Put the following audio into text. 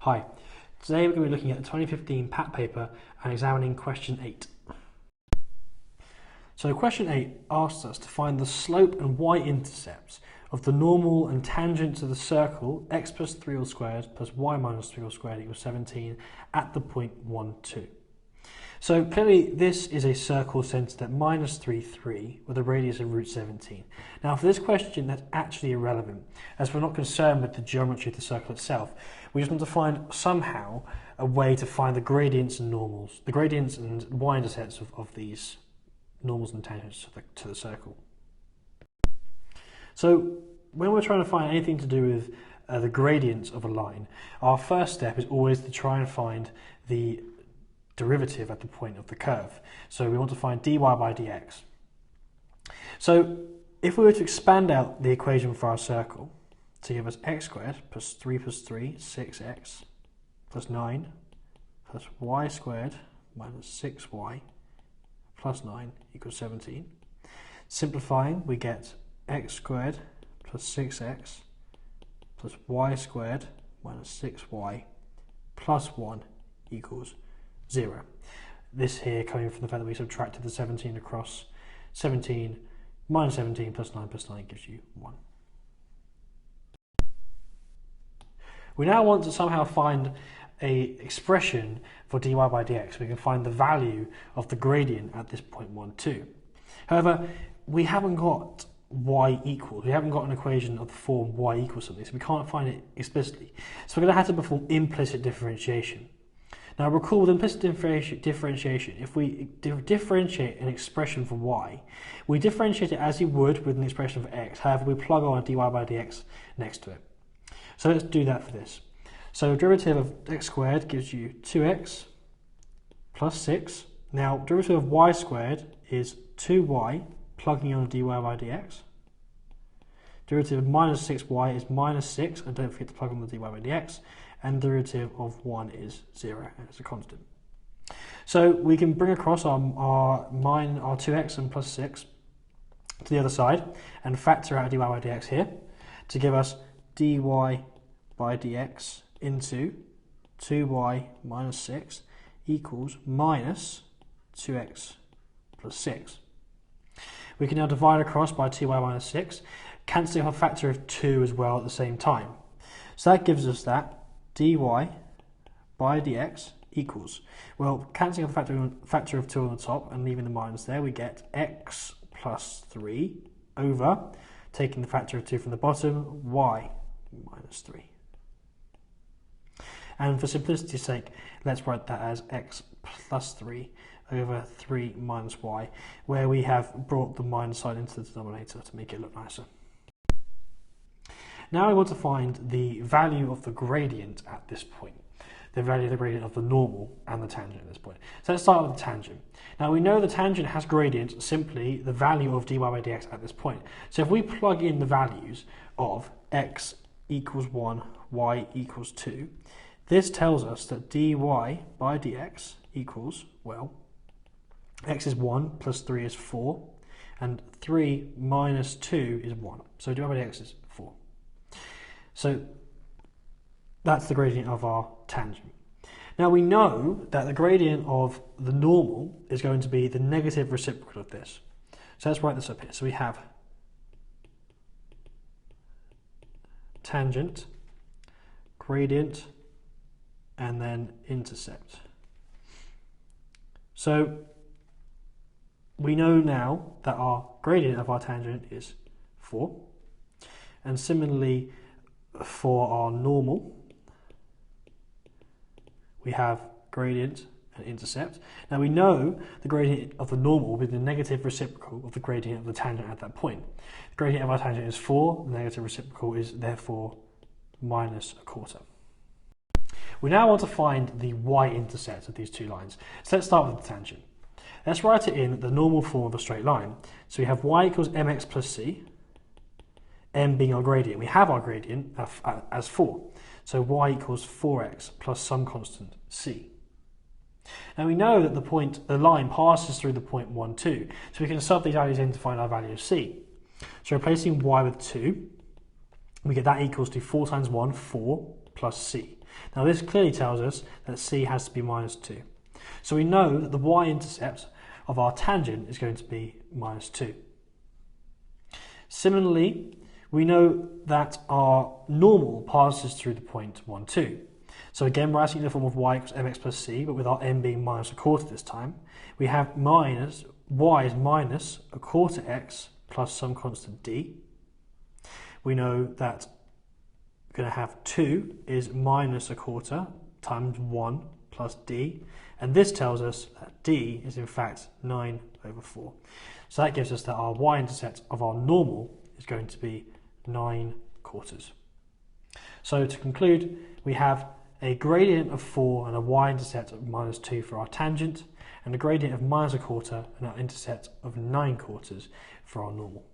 Hi, today we're going to be looking at the 2015 PAT paper and examining question 8. So question 8 asks us to find the slope and y-intercepts of the normal and tangent to the circle x plus 3 all squared plus y minus 3 all squared equals 17 at the point 1, 2. So clearly this is a circle centred at minus 3, 3 with a radius of root 17. Now for this question that's actually irrelevant as we're not concerned with the geometry of the circle itself. We just want to find somehow a way to find the gradients and normals, the gradients and y-intercepts of these normals and tangents to the circle. So when we're trying to find anything to do with the gradients of a line, our first step is always to try and find the derivative at the point of the curve. So we want to find dy by dx. So if we were to expand out the equation for our circle to give us x squared plus 3, 6x plus 9 plus y squared minus 6y plus 9 equals 17. Simplifying, we get x squared plus 6x plus y squared minus 6y plus 1 equals 0. This here coming from the fact that we subtracted the 17 across. 17 minus 17 plus 9 gives you 1. We now want to somehow find an expression for dy by dx. We can find the value of the gradient at this point 1, 2. However, we haven't got y equals. We haven't got an equation of the form y equals something, so we can't find it explicitly. So we're going to have to perform implicit differentiation. Now recall with implicit differentiation, if we differentiate an expression for y, we differentiate it as you would with an expression for x, however we plug on a dy by dx next to it. So let's do that for this. So derivative of x squared gives you 2x plus 6. Now derivative of y squared is 2y, plugging on a dy by dx. Derivative of minus 6y is minus 6, and don't forget to plug on the dy by dx. And the derivative of 1 is 0, and it's a constant. So we can bring across our 2x and plus 6 to the other side and factor out dy by dx here to give us dy by dx into 2y minus 6 equals minus 2x plus 6. We can now divide across by 2y minus 6, cancelling off a factor of 2 as well at the same time. So that gives us that dy by dx equals, well, cancelling off the factor of 2 on the top and leaving the minus there, we get x plus 3 over, taking the factor of 2 from the bottom, y minus 3. And for simplicity's sake, let's write that as x plus 3 over 3 minus y, where we have brought the minus sign into the denominator to make it look nicer. Now we want to find the value of the gradient at this point, the value of the gradient of the normal and the tangent at this point. So let's start with the tangent. Now we know the tangent has gradient simply the value of dy by dx at this point. So if we plug in the values of x equals 1, y equals 2, this tells us that dy by dx equals, well, x is 1 plus 3 is 4, and 3 minus 2 is 1. So dy by dx is 4. So that's the gradient of our tangent. Now we know that the gradient of the normal is going to be the negative reciprocal of this. So let's write this up here. So we have tangent, gradient, and then intercept. So we know now that our gradient of our tangent is 4. And similarly, for our normal, we have gradient and intercept. Now we know the gradient of the normal will be the negative reciprocal of the gradient of the tangent at that point. The gradient of our tangent is 4, the negative reciprocal is therefore minus a quarter. We now want to find the y-intercept of these two lines. So let's start with the tangent. Let's write it in the normal form of a straight line. So we have y equals mx plus c, m being our gradient. We have our gradient as 4. So y equals 4x plus some constant c. Now we know that the line passes through the point 1, 2. So we can sub these values in to find our value of c. So replacing y with 2, we get that equals to 4 times 1, 4, plus c. Now this clearly tells us that c has to be minus 2. So we know that the y-intercept of our tangent is going to be minus 2. Similarly, we know that our normal passes through the point 1, 2. So again, we're writing in the form of y equals mx plus c, but with our m being minus a quarter this time. We have minus, y is minus a quarter x plus some constant d. We know that we're going to have 2 is minus a quarter times 1 plus d. And this tells us that d is in fact 9 over 4. So that gives us that our y-intercept of our normal is going to be 9 quarters. So to conclude, we have a gradient of 4 and a y-intercept of minus 2 for our tangent, and a gradient of minus a quarter and our intercept of 9 quarters for our normal.